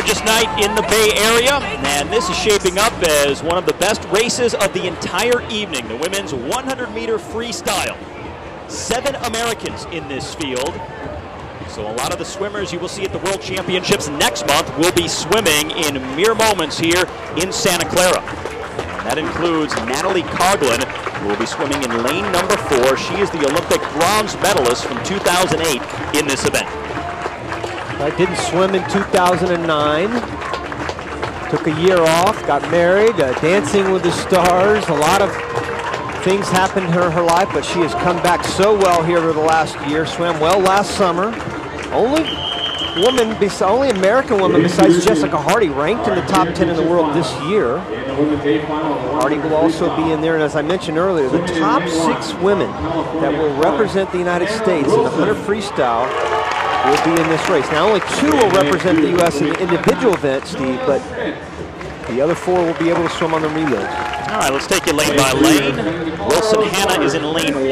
gorgeous night in the Bay Area, and this is shaping up as one of the best races of the entire evening, the women's 100-meter freestyle. 7 Americans in this field. So a lot of the swimmers you will see at the World Championships next month will be swimming in mere moments here in Santa Clara. And that includes Natalie Coughlin, who will be swimming in lane number 4. She is the Olympic bronze medalist from 2008 in this event. I didn't swim in 2009. Took a year off, got married, Dancing with the Stars. A lot of things happened in her life, but she has come back so well here over the last year. Swam well last summer. Only American woman besides Jessica Hardy ranked in the top 10 in the world this year. Hardy will also be in there, and as I mentioned earlier, the top 6 women that will represent the United States in the 100 freestyle will be in this race. Now only 2 will represent the U.S. in the individual event, Steve, but the other 4 will be able to swim on the relays. All right, let's take you lane by lane. Wilson Hanna is in lane 1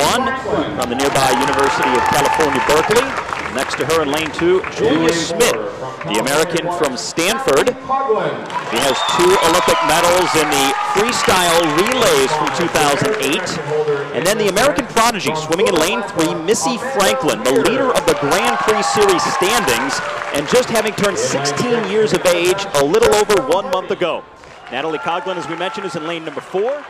from the nearby University of California, Berkeley. Next to her in lane 2, Julia Smith, the American from Stanford. She has 2 Olympic medals in the freestyle relays from 2008. And then the American prodigy swimming in lane 3, Missy Franklin, the leader of the Grand Prix Series standings, and just having turned 16 years of age a little over 1 month ago. Natalie Coughlin, as we mentioned, is in lane number 4.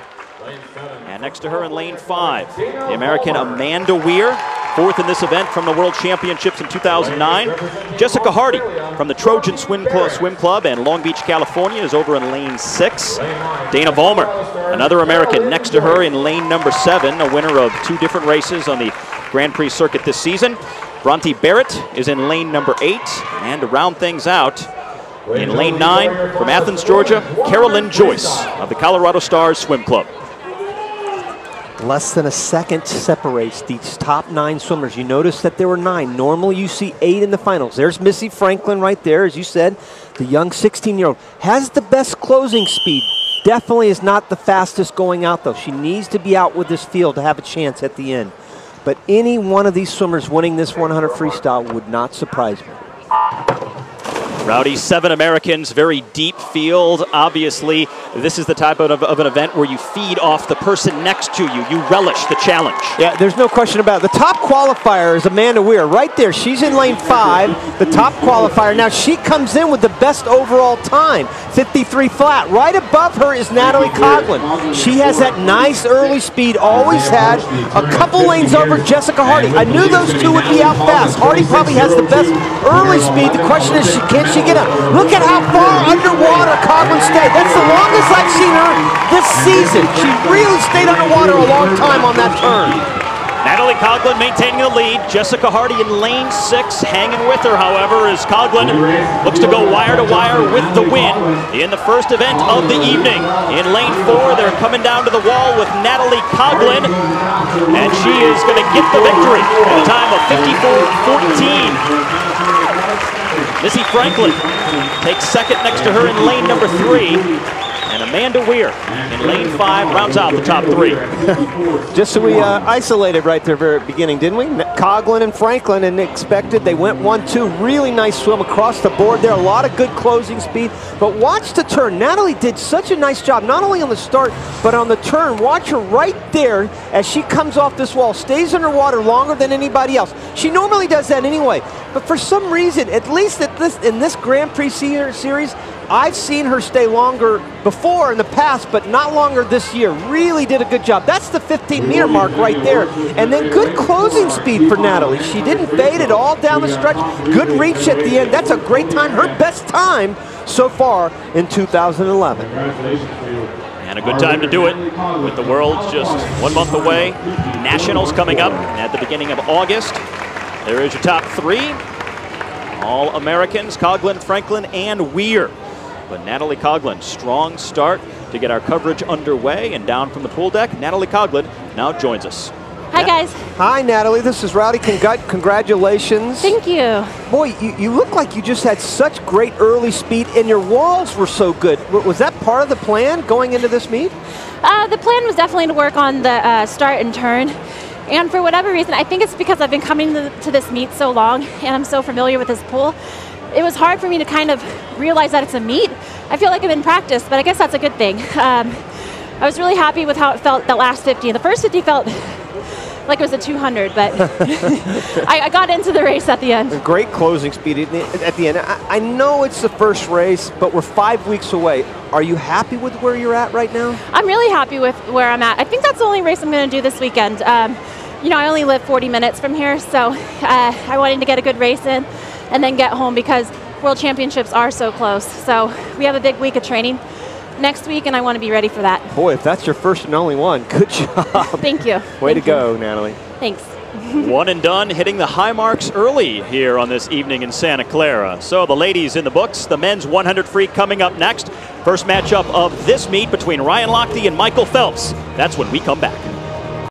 And next to her in lane 5, the American Amanda Weir, 4th in this event from the World Championships in 2009. Jessica Hardy from the Trojan Swim Club in Long Beach, California, is over in lane 6. Dana Vollmer, another American, next to her in lane number 7, a winner of 2 different races on the Grand Prix circuit this season. Bronte Barrett is in lane number 8. And to round things out, in lane 9, from Athens, Georgia, Carolyn Joyce of the Colorado Stars Swim Club. Less than a second separates these top 9 swimmers. You notice that there were 9. Normally you see 8 in the finals. There's Missy Franklin right there, as you said, the young 16-year-old. Has the best closing speed. Definitely is not the fastest going out, though. She needs to be out with this field to have a chance at the end. But any one of these swimmers winning this 100 freestyle would not surprise me. Rowdy, 7 Americans, very deep field. Obviously, this is the type of an event where you feed off the person next to you. You relish the challenge. Yeah, there's no question about it. The top qualifier is Amanda Weir, right there. She's in lane 5, the top qualifier. Now, she comes in with the best overall time, 53 flat. Right above her is Natalie Coughlin. She has that nice early speed, always had. A couple lanes over Jessica Hardy. I knew those 2 would be out fast. Hardy probably has the best early speed. The question is, can she get up? Look at how far underwater Coughlin stayed. That's the longest I've seen her this season. She really stayed underwater a long time on that turn. Natalie Coughlin maintaining the lead. Jessica Hardy in lane 6, hanging with her, however, as Coughlin looks to go wire to wire with the win in the first event of the evening. In lane 4, they're coming down to the wall with Natalie Coughlin, and she is going to get the victory at a time of 54:14. Missy Franklin takes 2nd next to her in lane number 3. And Amanda Weir in lane 5 rounds out the top 3. Just so we isolated right there very beginning, didn't we? Coughlin and Franklin, and expected. They went 1-2. Really nice swim across the board there. A lot of good closing speed. But watch the turn. Natalie did such a nice job, not only on the start, but on the turn. Watch her right there as she comes off this wall. Stays underwater longer than anybody else. She normally does that anyway. But for some reason, at least in this Grand Prix series, I've seen her stay longer before in the past, but not longer this year. Really did a good job. That's the 15-meter mark right there. And then good closing speed for Natalie. She didn't fade it all down the stretch. Good reach at the end. That's a great time. Her best time so far in 2011. And a good time to do it with the Worlds just 1 month away. Nationals coming up at the beginning of August. There is your top 3. All Americans, Coughlin, Franklin, and Weir. But Natalie Coughlin, strong start to get our coverage underway. And down from the pool deck, Natalie Coughlin now joins us. Hi, guys. Hi, Natalie. This is Rowdy. Congratulations. Thank you. Boy, you look like you just had such great early speed, and your walls were so good. Was that part of the plan going into this meet? The plan was definitely to work on the start and turn. And for whatever reason, I think it's because I've been coming to this meet so long, and I'm so familiar with this pool. it was hard for me to kind of realize that it's a meet. I feel like I'm in practice, but I guess that's a good thing. I was really happy with how it felt that last 50. The first 50 felt like it was a 200, but I got into the race at the end. A great closing speed at the end. I know it's the first race, but we're 5 weeks away. Are you happy with where you're at right now? I'm really happy with where I'm at. I think that's the only race I'm going to do this weekend. You know, I only live 40 minutes from here, so I wanted to get a good race in and then get home because World Championships are so close. So we have a big week of training next week, and I want to be ready for that. Boy, if that's your first and only one, good job. Thank you. Way to go, Natalie. Thanks. One and done, hitting the high marks early here on this evening in Santa Clara. So the ladies in the books, the men's 100 free coming up next. First matchup of this meet between Ryan Lochte and Michael Phelps. That's when we come back.